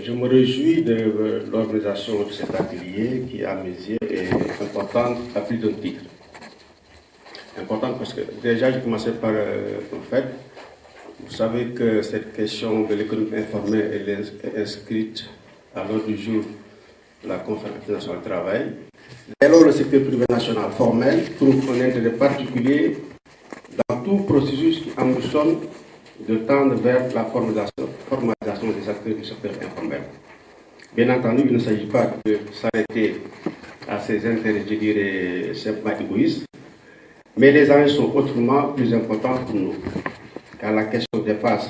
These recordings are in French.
Je me réjouis de l'organisation de cet atelier qui, à mes yeux, est importante à plus d'un titre. Importante parce que déjà, j'ai commencé par un fait. Vous savez que cette question de l'économie informelle est inscrite à l'ordre du jour de la Conférence internationale du travail. Dès lors, le secteur privé national formel trouve un intérêt particulier dans tout processus qui ambitionne de tendre vers la formalisation des acteurs du secteur informel. Bien entendu, il ne s'agit pas de s'arrêter à ces intérêts, je dirais, simplement égoïstes, mais les enjeux sont autrement plus importants pour nous, car la question dépasse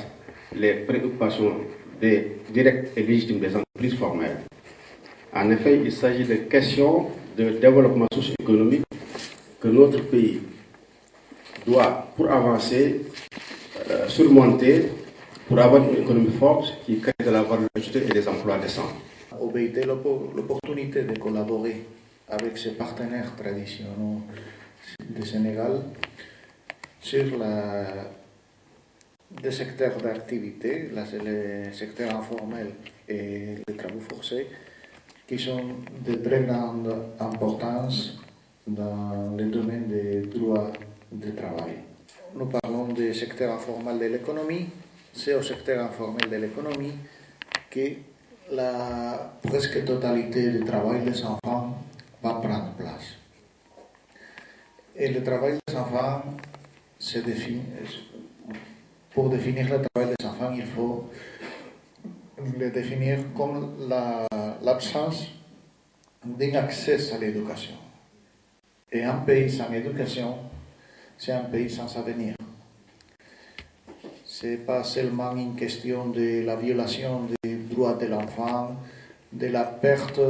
les préoccupations des directes et légitimes des entreprises formelles. En effet, il s'agit de questions de développement socio-économique que notre pays doit, pour avancer, surmonter, pour avoir une économie forte qui crée de la valeur ajoutée et des emplois décents. OBIT l'opportunité de collaborer avec ses partenaires traditionnels du Sénégal sur des secteurs d'activité, là c'est le secteur informel et les travaux forcés, qui sont de très grande importance dans le domaine des droits de travail. Nous parlons du secteur informel de l'économie. C'est au secteur informel de l'économie que la presque totalité du travail des enfants va prendre place. Et le travail des enfants se définit. Pour définir le travail des enfants, il faut le définir comme l'absence d'un accès à l'éducation. Et un pays sans éducation, c'est un pays sans avenir. Ce n'est pas seulement une question de la violation des droits de l'enfant, de la perte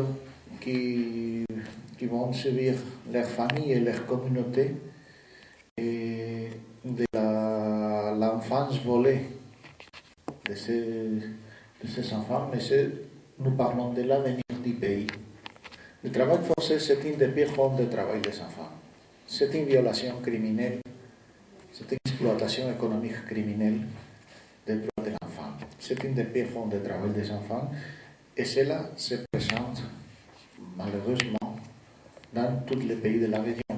qui vont subir leurs familles et leurs communautés, et de l'enfance volée de ces enfants, mais nous parlons de l'avenir du pays. Le travail forcé, c'est une des pires formes de travail des enfants. C'est une violation criminelle, c'est une exploitation économique criminelle des droits de l'enfant. C'est une des pires formes de travail des enfants et cela se présente malheureusement dans tous les pays de la région.